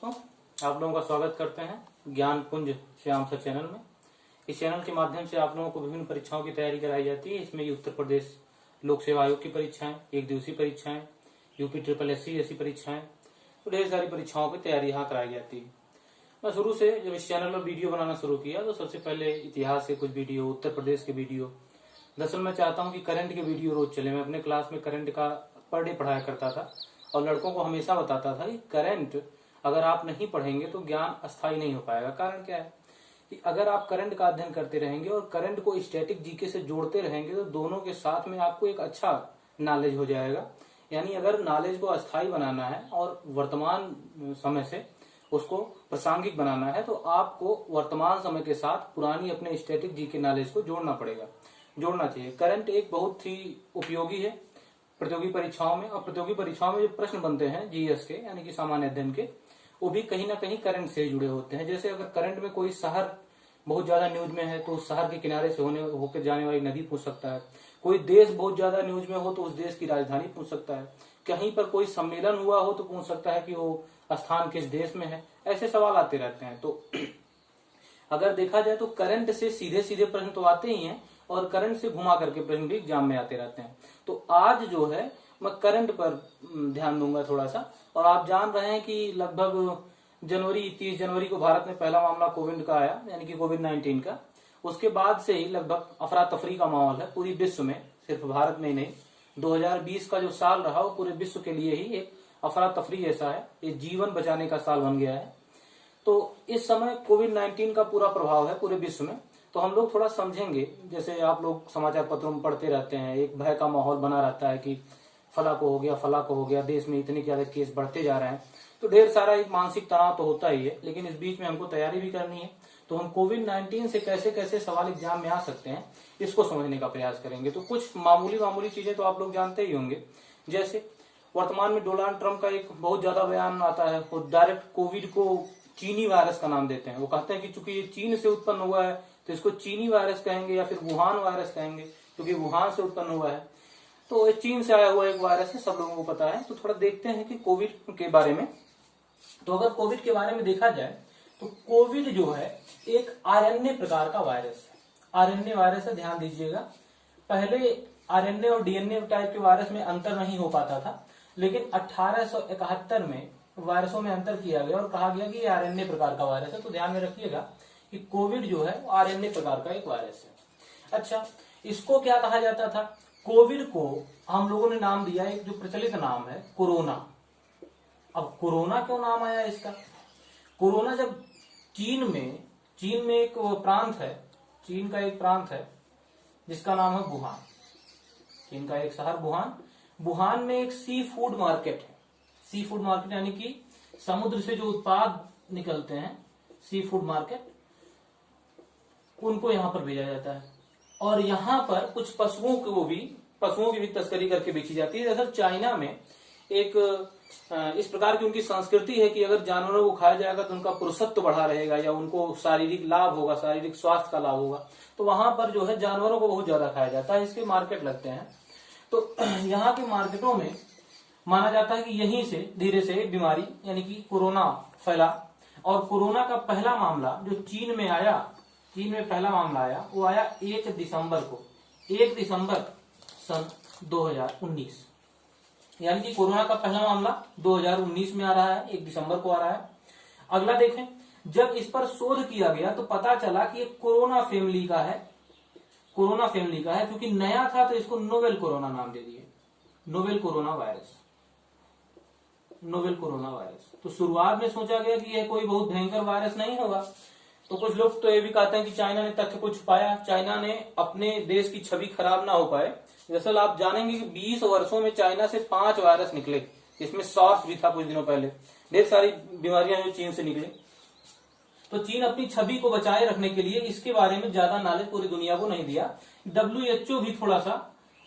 दोस्तों, आप लोगों का स्वागत करते हैं ज्ञान पुंज श्याम सर चैनल में। इस चैनल के माध्यम से आप लोगों को विभिन्न परीक्षाओं की तैयारी कराई जाती है। इसमें उत्तर प्रदेश लोक सेवा आयोग की परीक्षाएं, एक दिवसीय परीक्षाएं, यूपी SSSC ऐसी परीक्षाएं, तो ढेर सारी परीक्षाओं की तैयारी यहाँ कराई जाती है। मैं शुरू से जब इस चैनल पर वीडियो बनाना शुरू किया तो सबसे पहले इतिहास के कुछ वीडियो, उत्तर प्रदेश के वीडियो, दरअसल मैं चाहता हूँ कि करंट के वीडियो रोज चले। मैं अपने क्लास में करंट का पर डे पढ़ाया करता था और लड़कों को हमेशा बताता था कि करंट अगर आप नहीं पढ़ेंगे तो ज्ञान अस्थायी नहीं हो पाएगा। कारण क्या है कि अगर आप करंट का अध्ययन करते रहेंगे और करंट को स्टैटिक जीके से जोड़ते रहेंगे तो दोनों के साथ में आपको एक अच्छा नॉलेज हो जाएगा। यानी अगर नॉलेज को अस्थायी बनाना है और वर्तमान समय से उसको प्रासंगिक बनाना है तो आपको वर्तमान समय के साथ पुरानी अपने स्टैटिक जीके नॉलेज को जोड़ना चाहिए। करंट एक बहुत ही उपयोगी है प्रतियोगी परीक्षाओं में, और प्रतियोगी परीक्षाओं में जो प्रश्न बनते हैं जीएस के यानी कि सामान्य अध्ययन के, वो भी कहीं ना कहीं करंट से जुड़े होते हैं। जैसे अगर करंट में कोई शहर बहुत ज्यादा न्यूज में है तो उस शहर के किनारे से होकर जाने वाली नदी पूछ सकता है। कोई देश बहुत ज्यादा न्यूज में हो तो उस देश की राजधानी पूछ सकता है। कहीं पर कोई सम्मेलन हुआ हो तो पूछ सकता है कि वो स्थान किस देश में है। ऐसे सवाल आते रहते हैं। तो अगर देखा जाए तो करंट से सीधे सीधे प्रश्न तो आते ही हैं और करंट से घुमा करके प्रश्न भी एग्जाम में आते रहते हैं। तो आज जो है मैं करंट पर ध्यान दूंगा थोड़ा सा। और आप जान रहे हैं कि लगभग 30 जनवरी को भारत में पहला मामला कोविड का आया, यानी कि कोविड-19 का। उसके बाद से ही लगभग अफरा तफरी का माहौल है पूरी विश्व में, सिर्फ भारत में ही नहीं। 2020 का जो साल रहा वो पूरे विश्व के लिए ही एक अफरा तफरी जैसा है, ये जीवन बचाने का साल बन गया है। तो इस समय कोविड-19 का पूरा प्रभाव है पूरे विश्व में। तो हम लोग थोड़ा समझेंगे, जैसे आप लोग समाचार पत्रों में पढ़ते रहते हैं, एक भय का माहौल बना रहता है कि फला को हो गया, देश में इतने ज्यादा केस बढ़ते जा रहे हैं। तो ढेर सारा एक मानसिक तनाव तो होता ही है, लेकिन इस बीच में हमको तैयारी भी करनी है। तो हम कोविड-19 से कैसे कैसे सवाल एग्जाम में आ सकते हैं इसको समझने का प्रयास करेंगे। तो कुछ मामूली चीजें तो आप लोग जानते ही होंगे। जैसे वर्तमान में डोनाल्ड ट्रंप का एक बहुत ज्यादा बयान आता है, वो डायरेक्ट कोविड को चीनी वायरस का नाम देते हैं। वो कहते हैं कि चूंकि ये चीन से उत्पन्न हुआ है तो इसको चीनी वायरस कहेंगे या फिर वुहान वायरस कहेंगे, क्योंकि वुहान से उत्पन्न हुआ है। तो ये चीन से आया हुआ एक वायरस है, सब लोगों को पता है। तो थोड़ा देखते हैं कि कोविड के बारे में। तो अगर कोविड के बारे में देखा जाए तो कोविड जो है एक आरएनए प्रकार का वायरस है। आरएनए वायरस है, ध्यान दीजिएगा। पहले आरएनए और डीएनए टाइप के वायरस में अंतर नहीं हो पाता था, लेकिन 1871 में वायरसों में अंतर किया गया और कहा गया कि ये आरएनए प्रकार का वायरस है। तो ध्यान में रखिएगा कि कोविड जो है वो आरएनए प्रकार का एक वायरस है। अच्छा, इसको क्या कहा जाता था? कोविड को हम लोगों ने नाम दिया, एक जो प्रचलित नाम है कोरोना। अब कोरोना क्यों नाम आया इसका? कोरोना जब चीन में एक प्रांत है, चीन का एक प्रांत है जिसका नाम है वुहान। चीन का एक शहर वुहान में एक सी फूड मार्केट है। सी फूड मार्केट यानी कि समुद्र से जो उत्पाद निकलते हैं, सी फूड मार्केट, उनको यहाँ पर भेजा जाता है। और यहाँ पर कुछ पशुओं की भी तस्करी करके बेची जाती है। दरअसल चाइना में एक इस प्रकार की उनकी संस्कृति है कि अगर जानवरों को खाया जाएगा तो उनका पुरुषत्व बढ़ा रहेगा या उनको शारीरिक लाभ होगा, शारीरिक स्वास्थ्य का लाभ होगा। तो वहां पर जो है जानवरों को बहुत ज्यादा खाया जाता है, इसके मार्केट लगते हैं। तो यहाँ के मार्केटों में माना जाता है कि यहीं से धीरे से बीमारी यानी कि कोरोना फैला। और कोरोना का पहला मामला जो चीन में पहला मामला आया, वो आया 1 दिसंबर सन 2019। यानी कि कोरोना का पहला मामला 2019 में आ रहा है, 1 दिसंबर को आ रहा है। अगला देखें, जब इस पर शोध किया गया तो पता चला कि ये कोरोना फैमिली का है। क्योंकि नया था तो इसको नोवेल कोरोना नाम दे दिए, नोवेल कोरोना वायरस। तो शुरुआत में सोचा गया कि यह कोई बहुत भयंकर वायरस नहीं होगा। तो कुछ लोग तो ये भी कहते हैं कि चाइना ने तथ्य को छुपाया, चाइना ने अपने देश की छवि खराब ना हो पाए। दरअसल आप जानेंगे कि 20 वर्षों में चाइना से 5 वायरस निकले, इसमें सॉर्स भी था कुछ दिनों पहले। ढेर सारी बीमारियां जो चीन से निकली। तो चीन अपनी छवि को बचाए रखने के लिए इसके बारे में ज्यादा नॉलेज पूरी दुनिया को नहीं दिया। WHO भी थोड़ा सा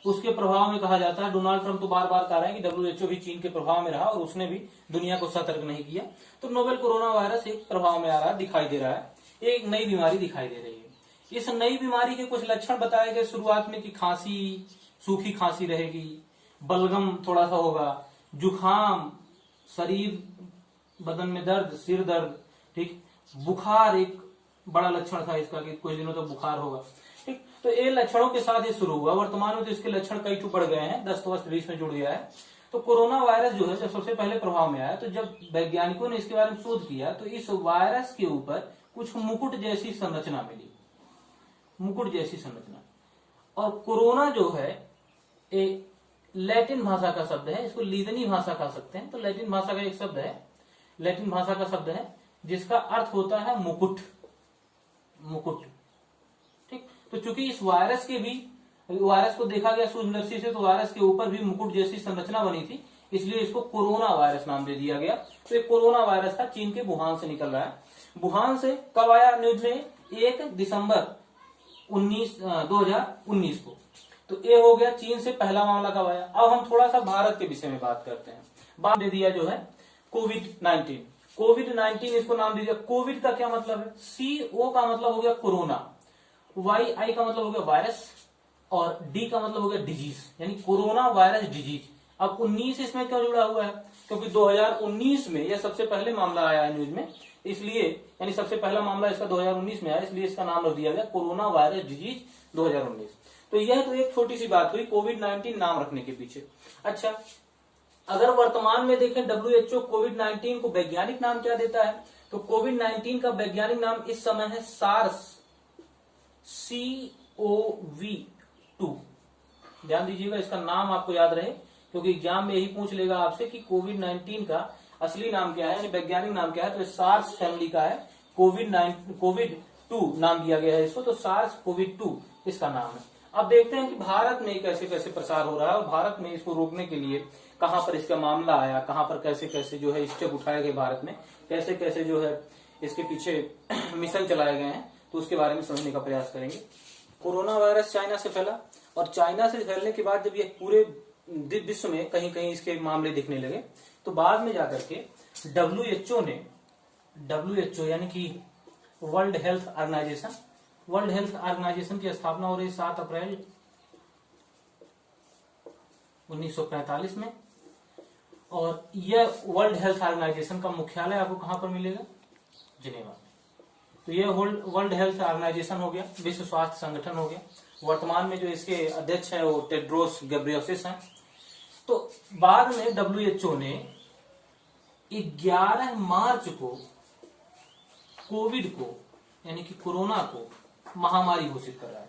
उसके प्रभाव में कहा जाता है। डोनाल्ड ट्रंप तो बार बार कह रहे हैं कि WHO भी चीन के प्रभाव में रहा और उसने भी दुनिया को सतर्क नहीं किया। तो नोवेल कोरोना वायरस एक प्रभाव में आ रहा है, दिखाई दे रहा है, एक नई बीमारी दिखाई दे रही है। इस नई बीमारी के कुछ लक्षण बताए गए शुरुआत में कि खांसी, सूखी खांसी रहेगी, बलगम थोड़ा सा होगा, जुखाम, शरीर बदन में दर्द, सिर दर्द, ठीक, बुखार एक बड़ा लक्षण था इसका कि कुछ दिनों तक बुखार होगा, ठीक। तो ये लक्षणों के साथ ये शुरू हुआ। वर्तमान में तो इसके लक्षण कई बढ़ गए हैं, दस्त वस्त बीच में जुड़ गया है। तो कोरोना वायरस जो है जब सबसे पहले प्रभाव में आया, तो जब वैज्ञानिकों ने इसके बारे में शोध किया तो इस वायरस के ऊपर कुछ मुकुट जैसी संरचना मिली, मुकुट जैसी संरचना। और कोरोना जो है एक लैटिन भाषा का शब्द है, इसको लीदनी भाषा कह सकते हैं। तो लैटिन भाषा का एक शब्द है, लैटिन भाषा का शब्द है जिसका अर्थ होता है मुकुट, मुकुट, ठीक। तो चूंकि इस वायरस के भी, वायरस को देखा गया सूक्ष्मदर्शी से, तो वायरस के ऊपर भी मुकुट जैसी संरचना बनी थी, इसलिए इसको कोरोना वायरस नाम दे दिया गया। तो ये कोरोना वायरस था, चीन के वुहान से निकल रहा है। वुहान से कब आया न्यूज में? 1 दिसंबर 2019 को। तो ये हो गया चीन से पहला मामला कब आया। अब हम थोड़ा सा भारत के विषय में बात करते हैं। बात दे दिया जो है कोविड-19, कोविड-19 इसको नाम दे दिया। कोविड का क्या मतलब है? CO का मतलब हो गया कोरोना, YI का मतलब हो गया वायरस, और D का मतलब हो गया डिजीज, यानी कोरोना वायरस डिजीज। अब 19 इसमें क्यों जुड़ा हुआ है? क्योंकि 2019 में यह सबसे पहले मामला आया है न्यूज में, इसलिए यानी सबसे पहला मामला इसका 2019 में आया, इसलिए इसका नाम रख दिया गया कोरोना वायरस डिजीज 2019। तो यह तो एक छोटी सी बात हुई कोविड-19 नाम रखने के पीछे। अच्छा, अगर वर्तमान में देखें WHO कोविड-19 को वैज्ञानिक नाम क्या देता है? तो कोविड-19 का वैज्ञानिक नाम इस समय है सार्स, CoV-2। ध्यान दीजिएगा, इसका नाम आपको याद रहे, क्योंकि एग्जाम में यही पूछ लेगा आपसे कि कोविड-19 का असली नाम क्या है, यानी वैज्ञानिक नाम क्या है। तो सार्स फैमिली का है, कोविड-2 नाम दिया गया है इसको, तो सार्स कोविड-2 इसका नाम है। अब देखते हैं कि भारत में कैसे कैसे प्रसार हो रहा है, और भारत में इसको रोकने के लिए कहां पर इसका मामला आया, कहां पर कैसे कैसे जो है स्टेप उठाए गए भारत में, कैसे कैसे जो है इसके पीछे मिशन चलाए गए हैं, तो उसके बारे में समझने का प्रयास करेंगे। कोरोना वायरस चाइना से फैला, और चाइना से फैलने के बाद जब ये पूरे विश्व में कहीं कहीं इसके मामले दिखने लगे, तो बाद में जाकर के WHO ने, WHO यानी कि world health organisation, world health organisation की स्थापना हो रही 7 अप्रैल 1945 में। और यह वर्ल्ड हेल्थ ऑर्गेनाइजेशन का मुख्यालय आपको कहां पर मिलेगा? जिनेवा में। तो यह वर्ल्ड हेल्थ ऑर्गेनाइजेशन हो गया, विश्व स्वास्थ्य संगठन हो गया। वर्तमान में जो इसके अध्यक्ष हैं वो टेड्रोस घेब्रेयेसस हैं। तो बाद में WHO ने 11 मार्च को कोविड को, यानी कि कोरोना को महामारी घोषित कर रहा है।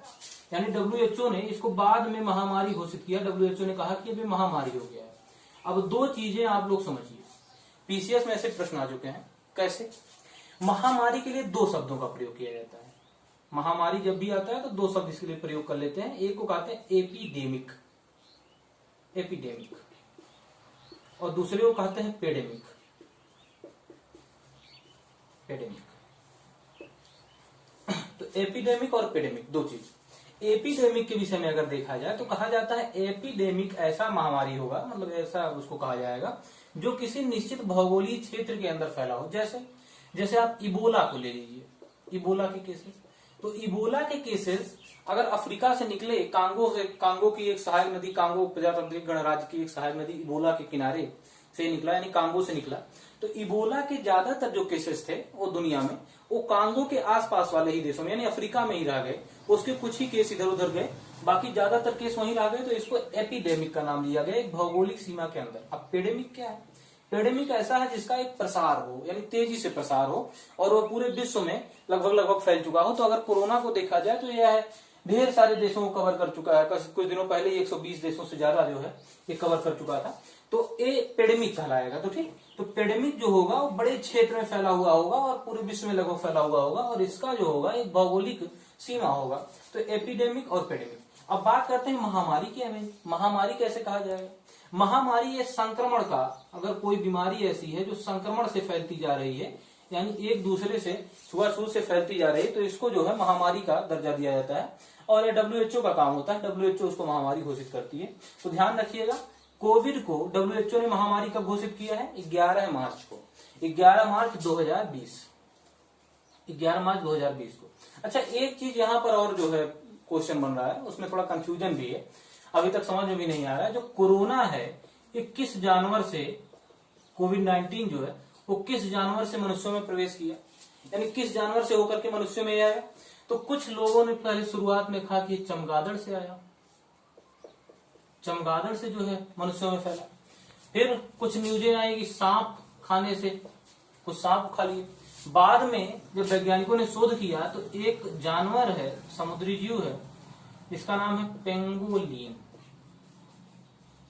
यानी WHO ने इसको बाद में महामारी घोषित किया। WHO ने कहा कि अभी महामारी हो गया है। अब दो चीजें आप लोग समझिए, PCS में ऐसे प्रश्न आ चुके हैं। कैसे? महामारी के लिए 2 शब्दों का प्रयोग किया जाता है। महामारी जब भी आता है तो 2 शब्द इसके लिए प्रयोग कर लेते हैं। एक को कहते हैं एपिडेमिक, एपिडेमिक, और दूसरे को कहते हैं पेडेमिक, पेडेमिक। तो एपिडेमिक और पेडेमिक 2 चीज। एपिडेमिक के विषय में अगर देखा जाए तो कहा जाता है एपिडेमिक ऐसा महामारी होगा, मतलब ऐसा उसको कहा जाएगा जो किसी निश्चित भौगोलिक क्षेत्र के अंदर फैला हो। जैसे आप इबोला को ले लीजिए, इबोला के केसेस। तो इबोला के केसेस अगर अफ्रीका से निकले, कांगो की एक सहायक नदी, कांगो प्रजातांत्रिक गणराज्य की एक सहायक नदी इबोला के किनारे से निकला, यानी कांगो से निकला। तो इबोला के ज्यादातर जो केसेस थे वो दुनिया में वो कांगो के आसपास वाले ही देशों में, यानी अफ्रीका में ही रह गए। उसके कुछ ही केस इधर उधर गए, बाकी ज्यादातर केस वहीं रह गए। तो इसको एपिडेमिक का नाम दिया गया, एक भौगोलिक सीमा के अंदर। अब पेडेमिक क्या है? पेडेमिक ऐसा है जिसका एक प्रसार हो, यानी तेजी से प्रसार हो, और वह पूरे विश्व में लगभग फैल चुका हो। तो अगर कोरोना को देखा जाए तो यह है ढेर सारे देशों को कवर कर चुका है। कुछ दिनों पहले 120 देशों से ज्यादा जो है ये कवर कर चुका था। तो ये पेडेमिक कहलाएगा। तो ठीक, तो पेडेमिक जो होगा वो बड़े क्षेत्र में फैला हुआ होगा और पूरे विश्व में लगभग फैला हुआ होगा, और इसका जो होगा एक भौगोलिक सीमा होगा। तो एपिडेमिक और पेडेमिक। अब बात करते हैं महामारी की। हमें महामारी कैसे कहा जाएगा? महामारी ये संक्रमण का, अगर कोई बीमारी ऐसी है जो संक्रमण से फैलती जा रही है, यानी एक दूसरे से छुआछूत से फैलती जा रही है, तो इसको जो है महामारी का दर्जा दिया जाता है। और ये WHO का काम होता है, WHO उसको महामारी घोषित करती है। तो ध्यान रखिएगा, कोविड को WHO ने महामारी कब घोषित किया है? 11 मार्च को, 11 मार्च 2020, 11 मार्च 2020 को। अच्छा, एक चीज यहाँ पर और जो है क्वेश्चन बन रहा है, उसमें थोड़ा कंफ्यूजन भी है, अभी तक समझ में भी नहीं आ रहा है। जो कोरोना है ये किस जानवर से, कोविड-19 जो है वो किस जानवर से मनुष्यों में प्रवेश किया, यानी किस जानवर से होकर के मनुष्यों में आया। तो कुछ लोगों ने पहले शुरुआत में कहा कि चमगादड़ से आया, चमगादड़ से जो है मनुष्यों में फैला। फिर कुछ न्यूजें आई कि सांप खाने से, कुछ सांप खा लिए। बाद में जब वैज्ञानिकों ने शोध किया तो एक जानवर है, समुद्री जीव है, जिसका नाम है पेंगोलिन।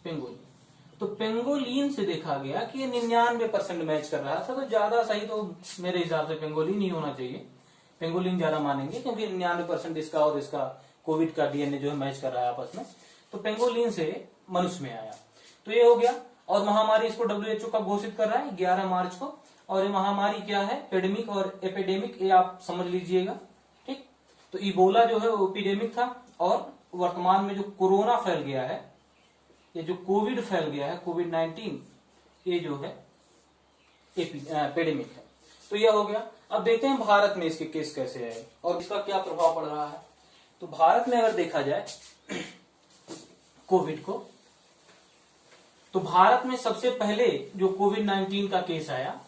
पेंगोलिन, तो पेंगोलिन से देखा गया कि ये 99% मैच कर रहा था। तो ज्यादा सही तो मेरे हिसाब से पेंगोलिन ही होना चाहिए, पेंगोलिन ज्यादा मानेंगे, क्योंकि 99% इसका और इसका कोविड का डीएनए जो है मैच कर रहा है आपस में। तो पेंगोलिन से मनुष्य में आया, तो ये हो गया। और महामारी इसको WHO का घोषित कर रहा है 11 मार्च को। और ये महामारी क्या है, पेडेमिक और एपिडेमिक, ये आप समझ लीजिएगा, ठीक। तो इबोला जो है वो एपिडेमिक था, और वर्तमान में जो कोरोना फैल गया है, ये जो कोविड फैल गया है, कोविड-19, ये जो है एपिडेमिक है। तो यह हो गया। अब देखते हैं भारत में इसके केस कैसे आए और इसका क्या प्रभाव पड़ रहा है। तो भारत में अगर देखा जाए कोविड को, तो भारत में सबसे पहले जो कोविड-19 का केस आया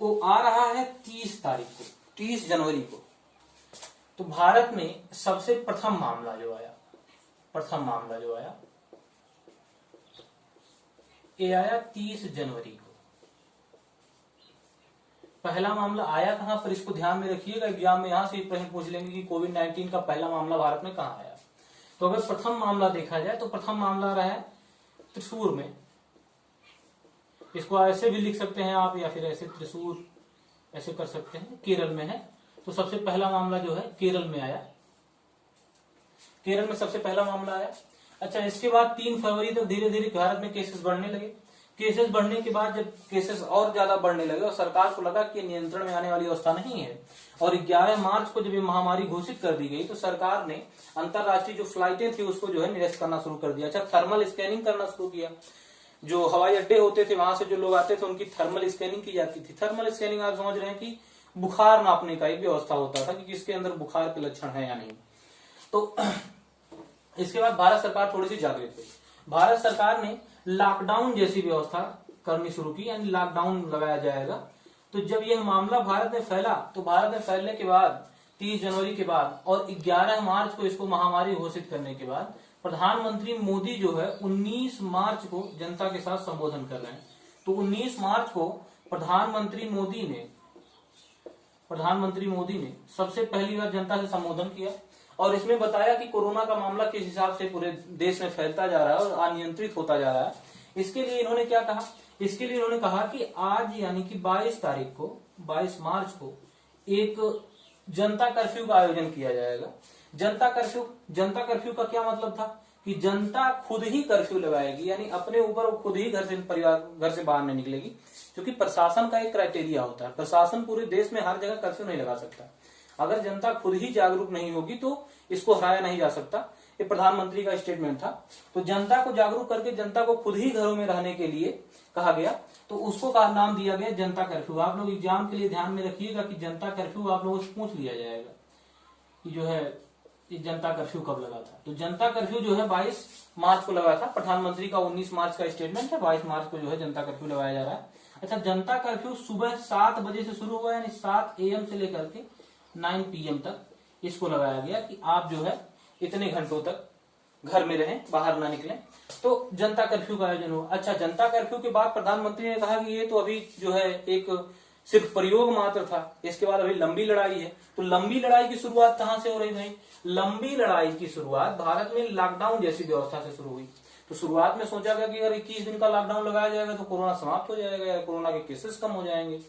वो आ रहा है 30 तारीख को, 30 जनवरी को। तो भारत में सबसे प्रथम मामला जो आया, ये आया 30 जनवरी को। पहला मामला आया कहां पर, इसको ध्यान में रखिएगा, एग्जाम में यहां से प्रश्न पूछ लेंगे कि कोविड-19 का पहला मामला भारत में कहां आया। तो अगर प्रथम मामला देखा जाए तो प्रथम मामला रहा है त्रिशूर में। इसको ऐसे भी लिख सकते हैं आप, या फिर ऐसे त्रिशूर ऐसे कर सकते हैं, केरल में है। तो सबसे पहला मामला जो है केरल में आया, केरल में सबसे पहला मामला आया। अच्छा, इसके बाद 3 फरवरी तक धीरे धीरे भारत में केसेस बढ़ने लगे। केसेस बढ़ने के बाद जब केसेस और ज्यादा बढ़ने लगे और सरकार को लगा कि नियंत्रण में आने वाली अवस्था नहीं है, और 11 मार्च को जब ये महामारी घोषित कर दी गई, तो सरकार ने अंतरराष्ट्रीय जो फ्लाइटें थी उसको जो है निरस्त करना शुरू कर दिया। अच्छा, थर्मल स्कैनिंग करना शुरू किया। जो हवाई अड्डे होते थे वहां से जो लोग आते थे उनकी थर्मल स्कैनिंग की जाती थी। थर्मल स्कैनिंग आप समझ रहे हैं कि बुखार नापने का एक व्यवस्था होता था कि किसके अंदर बुखार के लक्षण है या नहीं। तो इसके बाद भारत सरकार थोड़ी सी जागृत हुई। भारत सरकार ने लॉकडाउन जैसी व्यवस्था करनी शुरू की, यानी लॉकडाउन लगाया जाएगा। तो जब यह मामला भारत में फैला, तो भारत में फैलने के बाद 30 जनवरी के बाद और 11 मार्च को इसको महामारी घोषित करने के बाद प्रधानमंत्री मोदी जो है 19 मार्च को जनता के साथ संबोधन कर रहे हैं। तो 19 मार्च को प्रधानमंत्री मोदी ने सबसे पहली बार जनता से संबोधन किया और इसमें बताया कि कोरोना का मामला किस हिसाब से पूरे देश में फैलता जा रहा है और अनियंत्रित होता जा रहा है। इसके लिए इन्होंने क्या कहा, इसके लिए इन्होंने कहा कि आज यानी कि 22 मार्च को एक जनता कर्फ्यू का आयोजन किया जाएगा। जनता कर्फ्यू का क्या मतलब था कि जनता खुद ही कर्फ्यू लगाएगी, यानी अपने ऊपर वो खुद ही घर से बाहर नहीं निकलेगी, क्योंकि प्रशासन का एक क्राइटेरिया होता है। प्रशासन पूरे देश में हर जगह कर्फ्यू नहीं लगा सकता। अगर जनता खुद ही जागरूक नहीं होगी तो इसको हराया नहीं जा सकता। ये प्रधानमंत्री का स्टेटमेंट था। तो जनता को जागरूक करके जनता को खुद ही घरों में रहने के लिए कहा गया, तो उसको का नाम दिया गया जनता कर्फ्यू। आप लोग एग्जाम के लिए ध्यान में रखिएगा कि जनता कर्फ्यू आप लोगों से पूछ लिया जाएगा कि जो है ये जनता कर्फ्यू कब लगा था। तो जनता कर्फ्यू जो है 22 मार्च को लगा था। प्रधानमंत्री का 19 मार्च का स्टेटमेंट है, 22 मार्च को जो है जनता कर्फ्यू लगाया जा रहा है। अच्छा, जनता कर्फ्यू सुबह 7 बजे से शुरू हुआ, यानी 7 AM से लेकर के 9 PM तक इसको लगाया गया कि आप जो है इतने घंटों तक घर में रहें, बाहर ना निकलें। तो जनता कर्फ्यू का आयोजन हुआ। अच्छा, जनता कर्फ्यू के बाद प्रधानमंत्री ने कहा कि ये तो अभी जो है एक सिर्फ प्रयोग मात्र था, इसके बाद अभी लंबी लड़ाई है। तो लंबी लड़ाई की शुरुआत कहां से हो रही भाई? लंबी लड़ाई की शुरुआत भारत में लॉकडाउन जैसी व्यवस्था से शुरू हुई। तो शुरुआत में सोचा गया कि अगर 21 दिन का लॉकडाउन लगाया जाएगा तो कोरोना समाप्त हो जाएगा या कोरोना के केसेस कम हो जाएंगे।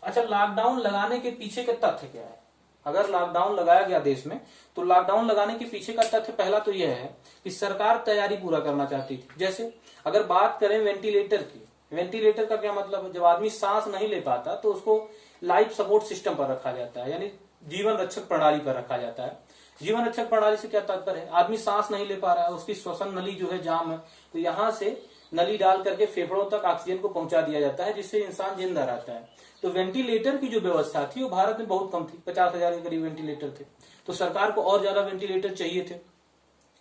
अच्छा, लॉकडाउन लगाने के पीछे का तथ्य क्या है? अगर लॉकडाउन लगाया गया देश में, तो लॉकडाउन लगाने के पीछे का तथ्य पहला तो यह है कि सरकार तैयारी पूरा करना चाहती थी। जैसे अगर बात करें वेंटिलेटर की, वेंटिलेटर का क्या मतलब है? जब आदमी सांस नहीं ले पाता तो उसको लाइफ सपोर्ट सिस्टम पर रखा जाता है, यानी जीवन रक्षक प्रणाली पर रखा जाता है। जीवन रक्षक प्रणाली से क्या तात्पर्य है? आदमी सांस नहीं ले पा रहा है, उसकी श्वसन नली जो है जाम है, तो यहां से नली डाल करके फेफड़ों तक ऑक्सीजन को पहुंचा दिया जाता है, जिससे इंसान जिंदा रहता है। तो वेंटिलेटर की जो व्यवस्था थी वो भारत में बहुत कम थी, 50,000 के करीब वेंटिलेटर थे। तो सरकार को और ज्यादा वेंटिलेटर चाहिए थे।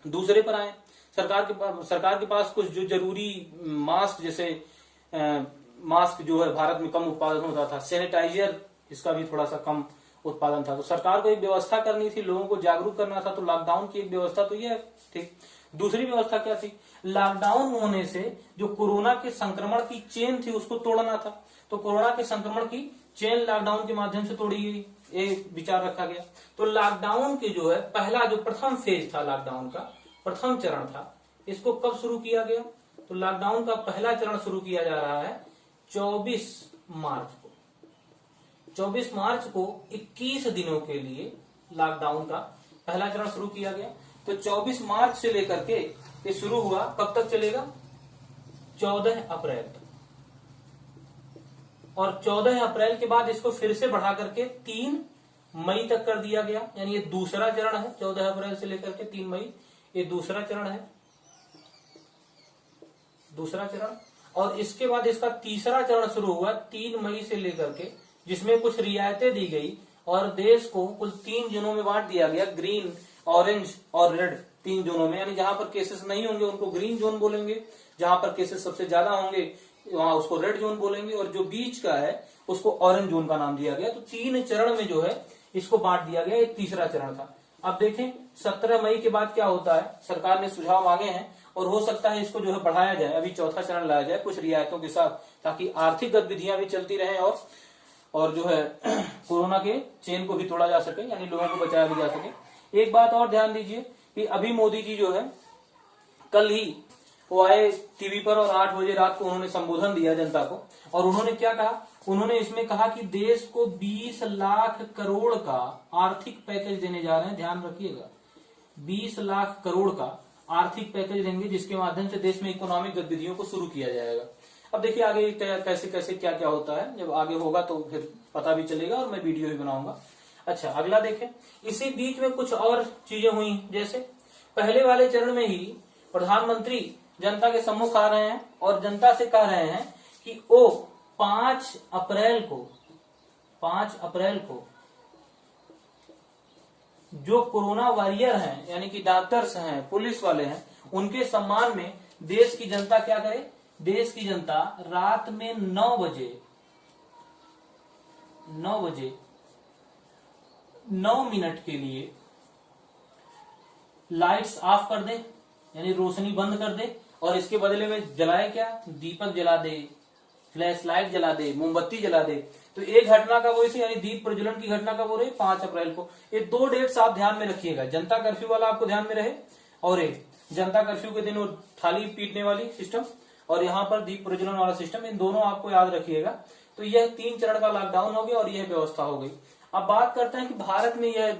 दूसरे पर आए, सरकार के पास कुछ जो जरूरी मास्क, जैसे मास्क जो है भारत में कम उत्पादन होता था, सैनिटाइजर इसका भी थोड़ा सा कम उत्पादन था। तो सरकार को एक व्यवस्था करनी थी, लोगों को जागरूक करना था, तो लॉकडाउन की एक व्यवस्था तो यह ठीक। दूसरी व्यवस्था क्या थी, लॉकडाउन होने से जो कोरोना के संक्रमण की चेन थी उसको तोड़ना था। तो कोरोना के संक्रमण की चेन लॉकडाउन के माध्यम से तोड़ी गई, ये विचार रखा गया। तो लॉकडाउन के जो है पहला जो प्रथम फेज था, लॉकडाउन का प्रथम चरण था, इसको कब शुरू किया गया, तो लॉकडाउन का पहला चरण शुरू किया जा रहा है 24 मार्च को। 24 मार्च को 21 दिनों के लिए लॉकडाउन का पहला चरण शुरू किया गया। तो 24 मार्च से लेकर के ये शुरू हुआ, कब तक चलेगा, 14 अप्रैल तक। और 14 अप्रैल के बाद इसको फिर से बढ़ा करके 3 मई तक कर दिया गया, यानी ये दूसरा चरण है। 14 अप्रैल से लेकर के 3 मई ये दूसरा चरण है, दूसरा चरण। और इसके बाद इसका तीसरा चरण शुरू हुआ 3 मई से लेकर के, जिसमें कुछ रियायतें दी गई और देश को कुल 3 जोनों में बांट दिया गया, ग्रीन, ऑरेंज और रेड, 3 जोनों में। यानी जहां पर केसेस नहीं होंगे उनको ग्रीन जोन बोलेंगे, जहां पर केसेस सबसे ज्यादा होंगे वहां उसको रेड जोन बोलेंगे, और जो बीच का है उसको ऑरेंज जोन का नाम दिया गया। तो 3 चरण में जो है इसको बांट दिया गया, एक तीसरा चरण था। अब देखें 17 मई के बाद क्या होता है, सरकार ने सुझाव मांगे हैं और हो सकता है इसको जो है बढ़ाया जाए, अभी चौथा चरण लाया जाए कुछ रियायतों के साथ, ताकि आर्थिक गतिविधियां भी चलती रहें और जो है कोरोना के चेन को भी तोड़ा जा सके, यानी लोगों को बचाया भी जा सके। एक बात और ध्यान दीजिए कि अभी मोदी जी जो है कल ही वो आए टीवी पर और 8 बजे रात को उन्होंने संबोधन दिया जनता को, और उन्होंने क्या कहा, उन्होंने इसमें कहा कि देश को 20 लाख करोड़ का आर्थिक पैकेज देने जा रहे हैं। ध्यान रखिएगा, 20 लाख करोड़ का आर्थिक पैकेज देंगे, जिसके माध्यम से देश में इकोनॉमिक गतिविधियों को शुरू किया जाएगा। अब देखिए आगे कैसे कैसे क्या क्या होता है, जब आगे होगा तो फिर पता भी चलेगा और मैं वीडियो भी बनाऊंगा। अच्छा, अगला देखें, इसी बीच में कुछ और चीजें हुई, जैसे पहले वाले चरण में ही प्रधानमंत्री जनता के सम्मुख आ रहे हैं और जनता से कह रहे हैं कि वो 5 अप्रैल को जो कोरोना वॉरियर हैं, यानी कि डॉक्टर्स हैं, पुलिस वाले हैं, उनके सम्मान में देश की जनता क्या करे, देश की जनता रात में 9 बजे 9 मिनट के लिए लाइट्स ऑफ कर दे, यानी रोशनी बंद कर दे, और इसके बदले में जलाए क्या, दीपक जला दे, फ्लैश लाइट जला दे, मोमबत्ती जला दे। तो एक घटना का वो इसे, यानी दीप प्रज्वलन की घटना का वो रही 5 अप्रैल को। ये 2 डेट्स आप ध्यान में रखिएगा, जनता कर्फ्यू वाला आपको ध्यान में रहे, और एक जनता कर्फ्यू के दिन वो थाली पीटने वाली सिस्टम, और यहाँ पर दीप प्रज्वलन वाला सिस्टम, इन दोनों आपको याद रखिएगा। तो यह 3 चरण का लॉकडाउन हो गया और यह व्यवस्था हो गई। अब बात करते हैं कि भारत में यह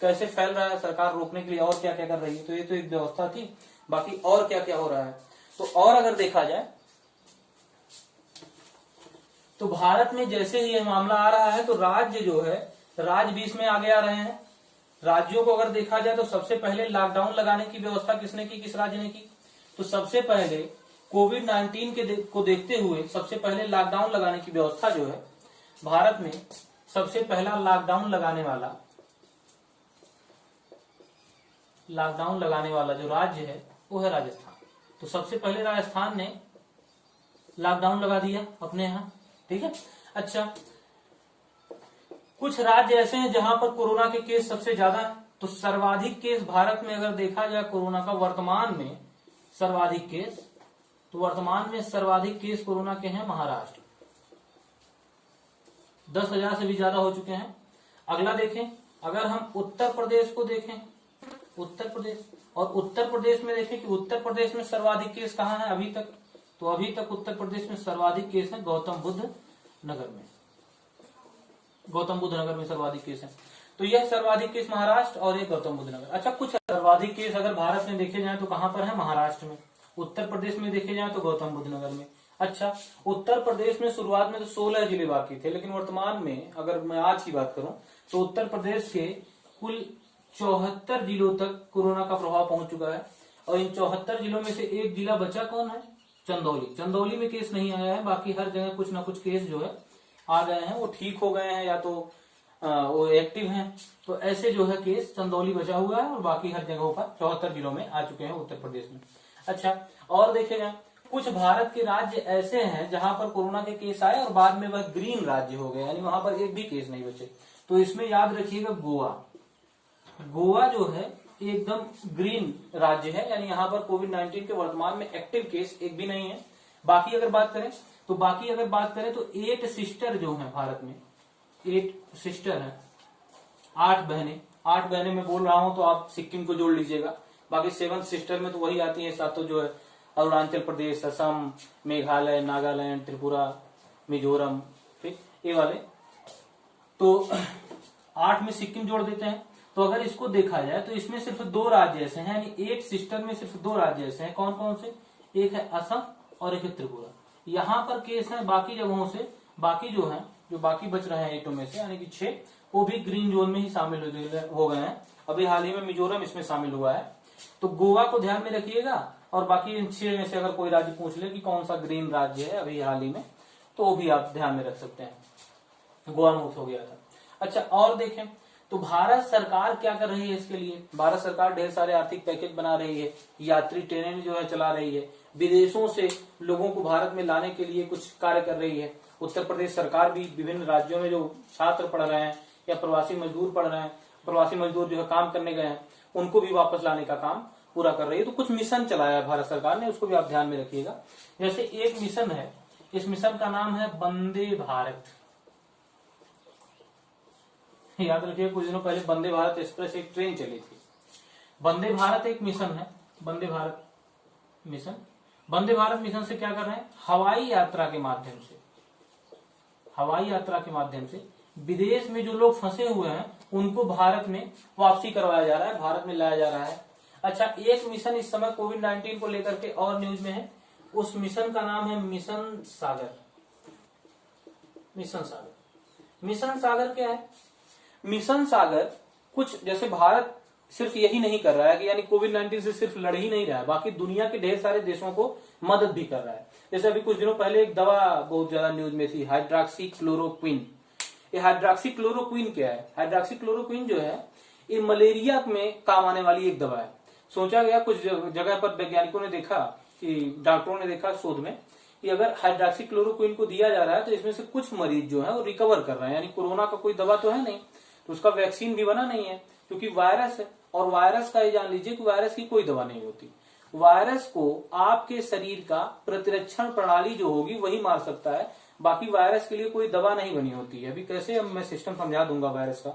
कैसे फैल रहा है, सरकार रोकने के लिए और क्या क्या कर रही है। तो ये तो एक व्यवस्था थी, बाकी और क्या क्या हो रहा है। तो और अगर देखा जाए तो भारत में जैसे ही यह मामला आ रहा है तो राज्य जो है, राज्य भी इसमें आगे आ रहे हैं। राज्यों को अगर देखा जाए तो सबसे पहले लॉकडाउन लगाने की व्यवस्था किसने की, किस राज्य ने की, तो सबसे पहले कोविड-19 को देखते हुए सबसे पहले लॉकडाउन लगाने की व्यवस्था जो है, भारत में सबसे पहला लॉकडाउन लगाने वाला जो राज्य है वो है राजस्थान। तो सबसे पहले राजस्थान ने लॉकडाउन लगा दिया अपने यहाँ, ठीक है। अच्छा, कुछ राज्य ऐसे हैं जहां पर कोरोना के केस सबसे ज्यादा है। तो सर्वाधिक केस भारत में अगर देखा जाए कोरोना का, वर्तमान में सर्वाधिक केस कोरोना के हैं महाराष्ट्र, 10,000 से भी ज्यादा हो चुके हैं। अगला देखें, अगर हम उत्तर प्रदेश को देखें, उत्तर प्रदेश में देखें कि उत्तर प्रदेश में सर्वाधिक केस कहाँ है अभी तक, तो अभी तक उत्तर प्रदेश में सर्वाधिक केस है गौतम बुद्ध नगर में सर्वाधिक केस है। तो यह सर्वाधिक केस महाराष्ट्र और ये गौतम बुद्ध नगर। अच्छा, कुछ सर्वाधिक केस अगर भारत में देखे जाए तो कहां पर है, महाराष्ट्र में। उत्तर प्रदेश में देखे जाए तो गौतम बुद्ध नगर में। अच्छा, उत्तर प्रदेश में शुरुआत में तो 16 जिले बाकी थे, लेकिन वर्तमान में अगर मैं आज की बात करूं तो उत्तर प्रदेश के कुल 74 जिलों तक कोरोना का प्रभाव पहुंच चुका है। और इन 74 जिलों में से एक जिला बचा कौन है, चंदौली में केस नहीं आया है, बाकी हर जगह कुछ ना कुछ केस जो है आ गए हैं, वो ठीक हो गए हैं या तो वो एक्टिव हैं। तो ऐसे जो है केस चंदौली बचा हुआ है और बाकी हर जगहों पर 74 जिलों में आ चुके हैं उत्तर प्रदेश में। अच्छा, और देखेगा कुछ भारत के राज्य ऐसे हैं जहां पर कोरोना के केस आए और बाद में वह ग्रीन राज्य हो गए, यानी वहां पर एक भी केस नहीं बचे। तो इसमें याद रखिएगा गोवा, गोवा जो है एकदम ग्रीन राज्य है, यानी यहाँ पर कोविड-19 के वर्तमान में एक्टिव केस एक भी नहीं है। बाकी अगर बात करें तो 8 सिस्टर जो है भारत में, 8 सिस्टर है, 8 बहनें मैं बोल रहा हूं तो आप सिक्किम को जोड़ लीजिएगा। बाकी 7 सिस्टर में तो वही आती है सातों जो है, अरुणाचल प्रदेश, असम, मेघालय, नागालैंड, त्रिपुरा, मिजोरम, ठीक, ये वाले। तो 8 में सिक्किम जोड़ देते हैं। तो अगर इसको देखा जाए तो इसमें सिर्फ 2 राज्य ऐसे हैं, यानी 8 सिस्टर में सिर्फ 2 राज्य ऐसे हैं। कौन कौन से? एक है असम और एक है त्रिपुरा। यहाँ पर केस है, बाकी जगहों से बाकी जो है, जो बाकी बच रहे हैं 8 में से, यानी कि 6, वो भी ग्रीन जोन में ही शामिल हो गए हैं। अभी हाल ही में मिजोरम इसमें शामिल हुआ है। तो गोवा को ध्यान में रखिएगा, और बाकी इन 6 में से अगर कोई राज्य पूछ ले कि कौन सा ग्रीन राज्य है अभी हाल ही में, तो वो भी आप ध्यान में रख सकते हैं। गोवा मुक्त हो गया था। अच्छा, और देखें तो भारत सरकार क्या कर रही है इसके लिए? भारत सरकार ढेर सारे आर्थिक पैकेज बना रही है, यात्री ट्रेनें जो है चला रही है, विदेशों से लोगों को भारत में लाने के लिए कुछ कार्य कर रही है। उत्तर प्रदेश सरकार भी विभिन्न राज्यों में जो छात्र पढ़ रहे हैं या प्रवासी मजदूर पढ़ रहे हैं, प्रवासी मजदूर जो है काम करने गए हैं, उनको भी वापस लाने का काम पूरा कर रही है। तो कुछ मिशन चलाया है भारत सरकार ने, उसको भी आप ध्यान में रखिएगा। जैसे एक मिशन है, इस मिशन का नाम है वंदे भारत। याद रखिए, कुछ दिनों पहले वंदे भारत एक्सप्रेस एक ट्रेन चली थी। वंदे भारत एक मिशन है, वंदे भारत मिशन। वंदे भारत मिशन से क्या कर रहे हैं? हवाई यात्रा के माध्यम से विदेश में जो लोग फंसे हुए हैं उनको भारत में वापसी करवाया जा रहा है, भारत में लाया जा रहा है। अच्छा, एक मिशन इस समय कोविड-19 को लेकर के और न्यूज में है, उस मिशन का नाम है मिशन सागर। मिशन सागर क्या है? मिशन सागर कुछ, जैसे भारत सिर्फ यही नहीं कर रहा है कि यानी कोविड-19 से सिर्फ लड़ ही नहीं रहा है, बाकी दुनिया के ढेर सारे देशों को मदद भी कर रहा है। जैसे अभी कुछ दिनों पहले एक दवा बहुत ज्यादा न्यूज में थी, हाइड्रोक्सी क्लोरोक्विन। ये हाइड्रोक्सी क्लोरोक्विन क्या है? हाइड्रोक्सी क्लोरोक्विन जो है ये मलेरिया में काम आने वाली एक दवा है। सोचा गया, कुछ जगह पर वैज्ञानिकों ने देखा कि डॉक्टरों ने देखा शोध में कि अगर हाइड्रोक्सी क्लोरोक्विन को दिया जा रहा है तो इसमें से कुछ मरीज जो है वो रिकवर कर रहे हैं, यानी कोरोना का कोई दवा तो है नहीं, तो उसका वैक्सीन भी बना नहीं है क्योंकि वायरस है। और वायरस का ये जान लीजिए कि वायरस की कोई दवा नहीं होती। वायरस को आपके शरीर का प्रतिरक्षण प्रणाली जो होगी वही मार सकता है, बाकी वायरस के लिए कोई दवा नहीं बनी होती है। अभी कैसे, अब मैं सिस्टम समझा दूंगा वायरस का।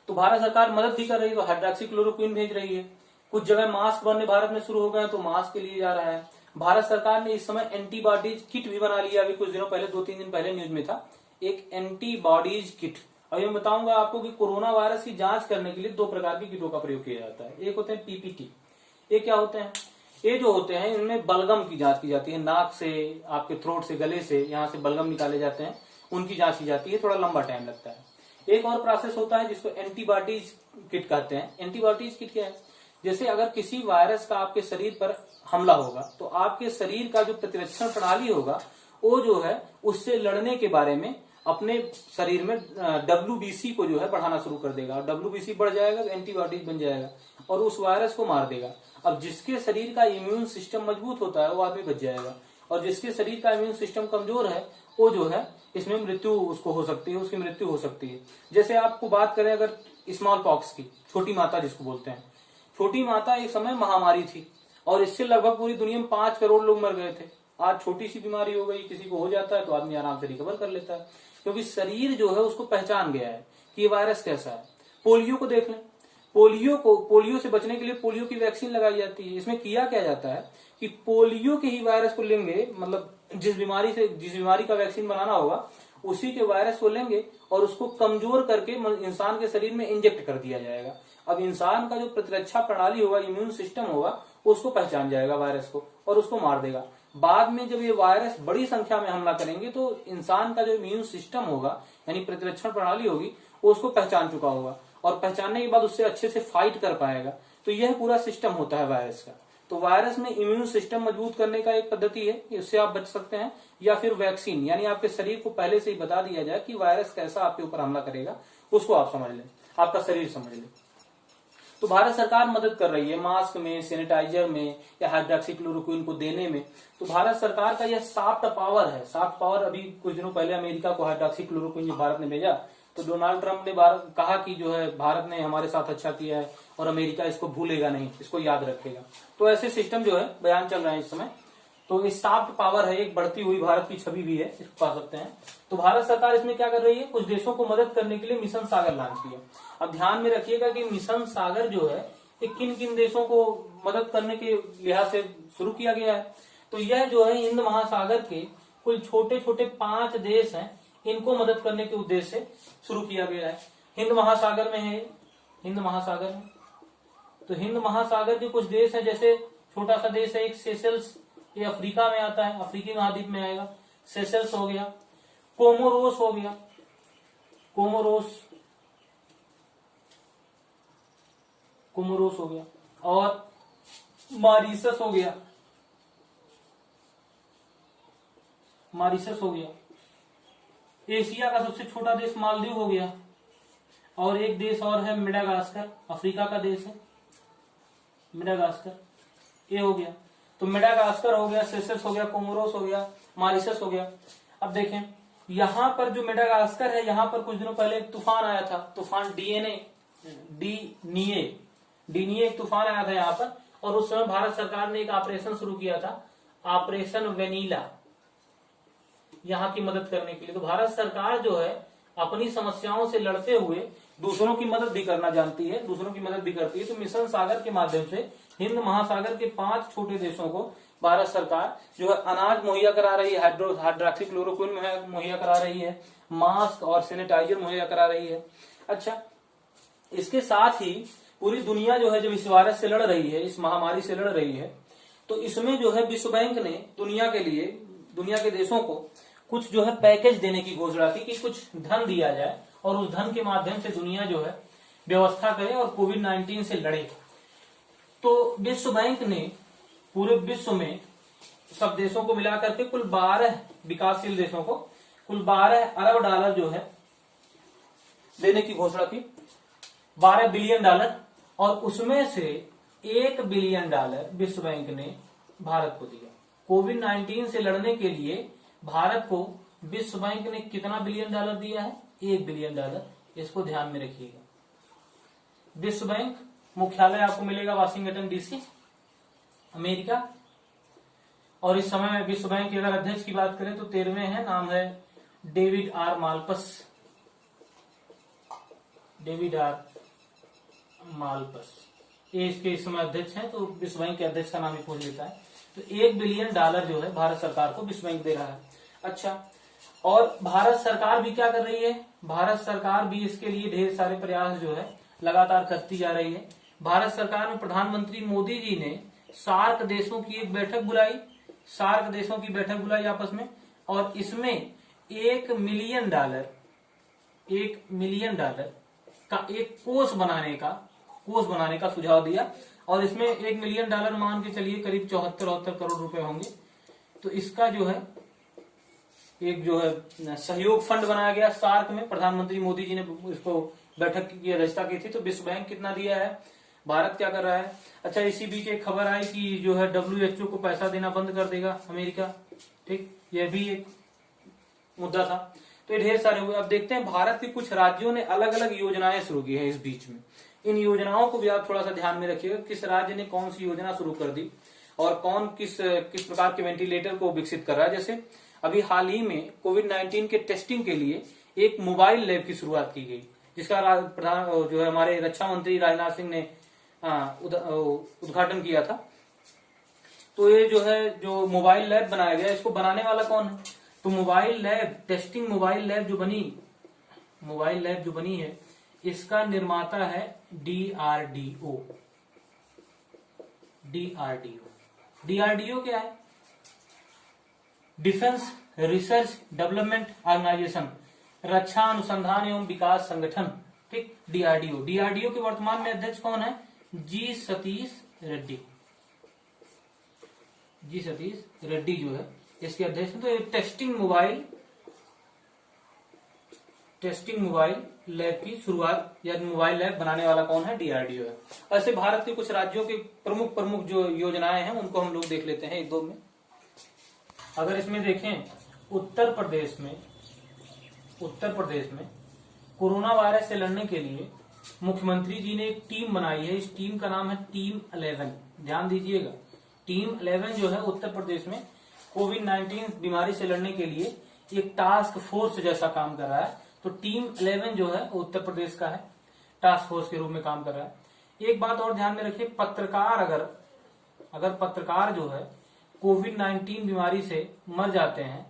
तो भारत सरकार मदद भी कर रही है, तो हाइड्रोक्सी क्लोरोक्विन भेज रही है। कुछ जगह मास्क बनने भारत में शुरू हो गए, तो मास्क के लिए जा रहा है। भारत सरकार ने इस समय एंटीबॉडीज किट भी बना लिया। अभी कुछ दिनों पहले, 2-3 दिन पहले न्यूज में था एक एंटीबॉडीज किट। अभी मैं बताऊंगा आपको कि कोरोना वायरस की जांच करने के लिए 2 प्रकार की किटों का प्रयोग किया जाता है। एक होते हैं पीपीटी। ये क्या होते हैं? ये जो होते हैं इनमें बलगम की जांच की जाती है, नाक से, आपके थ्रोट से, गले से, यहाँ से बलगम निकाले जाते हैं, उनकी जांच की जाती है, थोड़ा लंबा टाइम लगता है। एक और प्रोसेस होता है जिसको एंटीबॉडीज किट कहते हैं। एंटीबॉडीज किट क्या है? जैसे अगर किसी वायरस का आपके शरीर पर हमला होगा तो आपके शरीर का जो प्रतिरक्षण प्रणाली होगा वो जो है उससे लड़ने के बारे में अपने शरीर में WBC को जो है बढ़ाना शुरू कर देगा, और WBC बढ़ जाएगा तो एंटीबॉडीज बन जाएगा और उस वायरस को मार देगा। अब जिसके शरीर का इम्यून सिस्टम मजबूत होता है वो आदमी बच जाएगा, और जिसके शरीर का इम्यून सिस्टम कमजोर है वो जो है इसमें मृत्यु उसको हो सकती है, उसकी मृत्यु हो सकती है। जैसे आपको बात करें अगर स्मॉल पॉक्स की, छोटी माता जिसको बोलते हैं, छोटी माता एक समय महामारी थी और इससे लगभग पूरी दुनिया में 5 करोड़ लोग मर गए थे। आज छोटी सी बीमारी हो गई, किसी को हो जाता है तो आदमी आराम से रिकवर कर लेता है, क्योंकि शरीर जो है उसको पहचान गया है कि ये वायरस कैसा है। पोलियो को देख लें, पोलियो से बचने के लिए पोलियो की वैक्सीन लगाई जाती है। इसमें किया क्या जाता है कि पोलियो के ही वायरस को लेंगे, मतलब जिस बीमारी का वैक्सीन बनाना होगा उसी के वायरस को लेंगे और उसको कमजोर करके इंसान के शरीर में इंजेक्ट कर दिया जाएगा। अब इंसान का जो प्रतिरक्षा प्रणाली होगा, इम्यून सिस्टम होगा, उसको पहचान जाएगा वायरस को और उसको मार देगा। बाद में जब ये वायरस बड़ी संख्या में हमला करेंगे तो इंसान का जो इम्यून सिस्टम होगा यानी प्रतिरक्षण प्रणाली होगी वो उसको पहचान चुका होगा और पहचानने के बाद उससे अच्छे से फाइट कर पाएगा। तो यह पूरा सिस्टम होता है वायरस का। तो वायरस में इम्यून सिस्टम मजबूत करने का एक पद्धति है, इससे आप बच सकते हैं, या फिर वैक्सीन, यानी आपके शरीर को पहले से ही बता दिया जाए कि वायरस कैसा आपके ऊपर हमला करेगा, उसको आप समझ लें, आपका शरीर समझ ले। तो भारत सरकार मदद कर रही है मास्क में, सैनिटाइजर में या हाइड्रोक्सीक्लोरोक्विन को देने में। तो भारत सरकार का यह सॉफ्ट पावर है। सॉफ्ट पावर, अभी कुछ दिनों पहले अमेरिका को हाइड्रोक्सीक्लोरोक्विन जो भारत ने भेजा, तो डोनाल्ड ट्रंप ने कहा कि जो है भारत ने हमारे साथ अच्छा किया है और अमेरिका इसको भूलेगा नहीं, इसको याद रखेगा। तो ऐसे सिस्टम जो है बयान चल रहे हैं इस समय। तो ये सॉफ्ट पावर है, एक बढ़ती हुई भारत की छवि भी है, इसको कह सकते हैं। तो भारत सरकार इसमें क्या कर रही है, कुछ देशों को मदद करने के लिए मिशन सागर लॉन्च किया। अब ध्यान में रखिएगा कि मिशन सागर जो है ये किन किन देशों को मदद करने के लिहाज से शुरू किया गया है। तो यह जो है हिंद महासागर के कुल छोटे छोटे 5 देश हैं, इनको मदद करने के उद्देश्य से शुरू किया गया है। हिंद महासागर में है, हिंद महासागर में। तो हिंद महासागर के कुछ देश हैं, जैसे छोटा सा देश है एक सेशल्स, ये अफ्रीका में आता है, अफ्रीकी महाद्वीप में आएगा। सेशल्स हो गया, कोमोरोस हो गया, कोमोरोस हो गया, और मॉरिशस हो गया, मॉरिशस हो गया। एशिया का सबसे छोटा देश मालदीव हो गया, और एक देश और है मेडागास्कर, अफ्रीका का देश है मेडागास्कर, ये हो गया। तो मेडागास्कर हो गया, सेशल्स हो गया, कोमोरोस हो गया, मॉरिशस हो गया। अब देखें यहां पर जो मेडागास्कर है, यहां पर कुछ दिनों पहले एक तूफान आया था, तूफान डीनिए एक तूफान आया था यहाँ पर, और उस समय भारत सरकार ने एक ऑपरेशन शुरू किया था, ऑपरेशन वेनिला, यहाँ की मदद करने के लिए। तो भारत सरकार जो है अपनी समस्याओं से लड़ते हुए दूसरों की मदद भी करना जानती है, दूसरों की मदद भी करती है। तो मिशन सागर के माध्यम से हिंद महासागर के 5 छोटे देशों को भारत सरकार जो है अनाज मुहैया करा रही है, हाइड्रोक्सीक्लोरोक्विन मुहैया करा रही है, मास्क और सैनिटाइजर मुहैया करा रही है। अच्छा, इसके साथ ही पूरी दुनिया जो है जब इस वायरस से लड़ रही है, इस महामारी से लड़ रही है, तो इसमें जो है विश्व बैंक ने दुनिया के लिए, दुनिया के देशों को कुछ जो है पैकेज देने की घोषणा की कि कुछ धन दिया जाए और उस धन के माध्यम से दुनिया जो है व्यवस्था करे और कोविड-19 से लड़े। तो विश्व बैंक ने पूरे विश्व में सब देशों को मिलाकर के कुल 12 विकासशील देशों को कुल 12 अरब डॉलर जो है देने की घोषणा की, 12 बिलियन डॉलर, और उसमें से 1 बिलियन डॉलर विश्व बैंक ने भारत को दिया। कोविड-19 से लड़ने के लिए भारत को विश्व बैंक ने कितना बिलियन डॉलर दिया है? 1 बिलियन डॉलर। इसको ध्यान में रखिएगा। विश्व बैंक मुख्यालय आपको मिलेगा वाशिंगटन डीसी, अमेरिका। और इस समय विश्व बैंक के अगर अध्यक्ष की बात करें तो 13वें हैं, नाम है डेविड आर मालपस। डेविड आर मालपस ये इसके इस समय अध्यक्ष हैं। तो विश्व बैंक के अध्यक्ष का नाम ही पूछ लेता है। तो 1 बिलियन डॉलर जो है भारत सरकार को विश्व बैंक दे रहा है। अच्छा, और भारत सरकार भी क्या कर रही है? भारत सरकार भी इसके लिए ढेर सारे प्रयास जो है लगातार करती जा रही है। भारत सरकार में प्रधानमंत्री मोदी जी ने सार्क देशों की एक बैठक बुलाई, सार्क देशों की बैठक बुलाई आपस में, और इसमें 1 मिलियन डॉलर का एक कोष बनाने का सुझाव दिया। और इसमें 1 मिलियन डॉलर मान के चलिए करीब 74 करोड़ रुपए होंगे। तो इसका जो है एक जो है सहयोग फंड बनाया गया सार्क में। प्रधानमंत्री मोदी जी ने इसको बैठक की अध्यक्षता की थी। तो विश्व बैंक कितना दिया है, भारत क्या कर रहा है? अच्छा, इसी बीच एक खबर आई कि जो है WHO को पैसा देना बंद कर देगा अमेरिका। ठीक, यह भी एक मुद्दा था। तो ये ढेर सारे हुए। अब देखते हैं भारत के कुछ राज्यों ने अलग अलग योजनाएं शुरू की है इस बीच में। इन योजनाओं को भी आप थोड़ा सा ध्यान में रखिएगा, किस राज्य ने कौन सी योजना शुरू कर दी और कौन किस प्रकार के वेंटिलेटर को विकसित कर रहा है। जैसे अभी हाल ही में कोविड-19 के टेस्टिंग के लिए एक मोबाइल लैब की शुरुआत की गई, जिसका जो है हमारे रक्षा मंत्री राजनाथ सिंह ने उद्घाटन किया था। तो ये जो है जो मोबाइल लैब बनाया गया, इसको बनाने वाला कौन है? तो mobile lab, testing mobile lab जो बनी है, इसका निर्माता है DRDO। DRDO क्या है? डिफेंस रिसर्च डेवलपमेंट ऑर्गेनाइजेशन, रक्षा अनुसंधान एवं विकास संगठन। ठीक, DRDO के वर्तमान में अध्यक्ष कौन है? जी सतीश रेड्डी जो है इसके अध्यक्ष। तो टेस्टिंग टेस्टिंग मोबाइल लैब की शुरुआत या मोबाइल लैब बनाने वाला कौन है? डीआरडीओ है। ऐसे भारत के कुछ राज्यों के प्रमुख प्रमुख जो योजनाएं हैं उनको हम लोग देख लेते हैं एक दो में। अगर इसमें देखें, उत्तर प्रदेश में कोरोना वायरस से लड़ने के लिए मुख्यमंत्री जी ने एक टीम बनाई है। इस टीम का नाम है टीम 11। ध्यान दीजिएगा, टीम 11 जो है उत्तर प्रदेश में कोविड-19 बीमारी से लड़ने के लिए एक टास्क फोर्स जैसा काम कर रहा है। तो टीम 11 जो है उत्तर प्रदेश का है, टास्क फोर्स के रूप में काम कर रहा है। एक बात और ध्यान में रखिए, पत्रकार अगर पत्रकार जो है कोविड-19 बीमारी से मर जाते हैं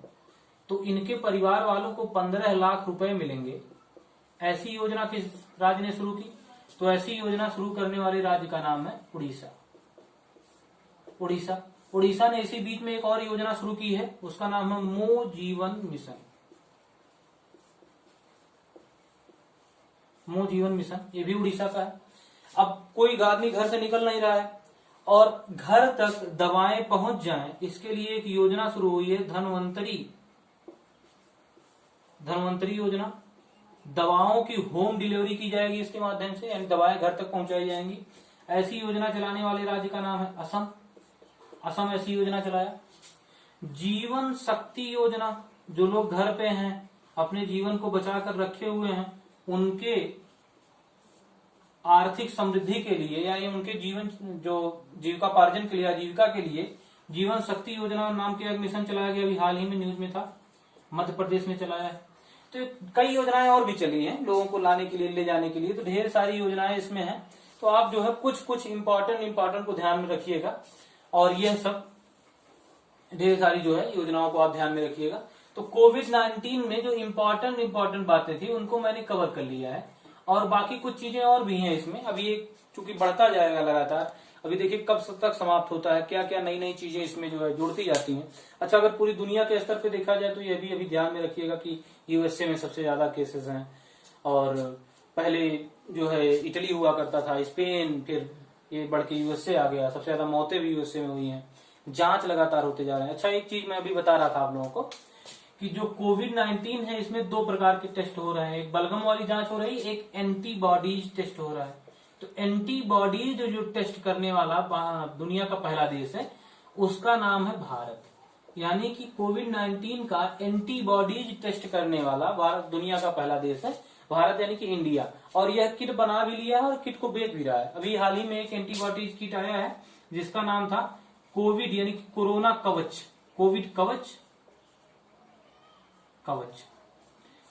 तो इनके परिवार वालों को 15 लाख रुपए मिलेंगे। ऐसी योजना किस राज्य ने शुरू की? तो ऐसी योजना शुरू करने वाले राज्य का नाम है उड़ीसा। उड़ीसा ने इसी बीच में एक और योजना शुरू की है, उसका नाम है मो जीवन मिशन। मो जीवन मिशन ये भी उड़ीसा का है। अब कोई आदमी घर से निकल नहीं रहा है और घर तक दवाएं पहुंच जाएं, इसके लिए एक योजना शुरू हुई है, धनवंतरी योजना। दवाओं की होम डिलीवरी की जाएगी इसके माध्यम से, यानी दवाएं घर तक पहुंचाई जाएंगी। ऐसी योजना चलाने वाले राज्य का नाम है असम। असम ऐसी योजना चलाया। जीवन शक्ति योजना, जो लोग घर पे हैं, अपने जीवन को बचाकर रखे हुए हैं, उनके आर्थिक समृद्धि के लिए या उनके जीवन जो जीविकापार्जन के लिए, आजीविका के लिए जीवन शक्ति योजना नाम के एक मिशन चलाया गया। अभी हाल ही में न्यूज में था, मध्य प्रदेश में चलाया है। तो कई योजनाएं और भी चली हैं लोगों को लाने के लिए, ले जाने के लिए। तो ढेर सारी योजनाएं इसमें हैं। तो आप जो है कुछ इम्पोर्टेंट को ध्यान में रखिएगा और यह सब ढेर सारी जो है योजनाओं को आप ध्यान में रखिएगा। तो कोविड-19 में जो इम्पोर्टेंट बातें थी उनको मैंने कवर कर लिया है और बाकी कुछ चीजें और भी हैं इसमें। अभी ये चूंकि बढ़ता जाएगा लगातार, अभी देखिए कब तक समाप्त होता है, क्या क्या नई नई चीजें इसमें जो है जुड़ती जाती हैं। अच्छा, अगर पूरी दुनिया के स्तर पे देखा जाए तो ये भी अभी ध्यान में रखिएगा कि यूएसए में सबसे ज्यादा केसेस हैं और पहले जो है इटली हुआ करता था, स्पेन, फिर ये बढ़ के यूएसए आ गया। सबसे ज्यादा मौतें भी यूएसए में हुई हैं। जांच लगातार होते जा रहे हैं। अच्छा, एक चीज मैं अभी बता रहा था आप लोगों को कि जो कोविड-19 है इसमें दो प्रकार के टेस्ट हो रहे हैं। एक बलगम वाली जांच हो रही है, एक एंटीबॉडीज टेस्ट हो रहा है। तो एंटीबॉडीज जो टेस्ट करने वाला दुनिया का पहला देश है उसका नाम है भारत। यानी कि कोविड-19 का एंटीबॉडीज टेस्ट करने वाला भारत दुनिया का पहला देश है, भारत यानी कि इंडिया। और यह किट बना भी लिया है और किट को बेच भी रहा है। अभी हाल ही में एक एंटीबॉडीज किट आया है जिसका नाम था कोविड यानी कि कोरोना कवच, कोविड कवच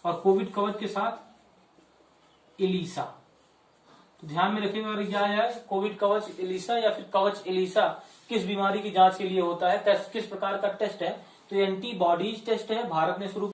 और कोविड कवच के साथ एलिसा। तो ध्यान में रखिएगा क्या है कोविड कवच एलिसा या फिर कवच एलिसा किस बीमारी की जांच के लिए होता है, किस प्रकार का टेस्ट है। तो एंटीबॉडीज टेस्ट है, भारत ने शुरू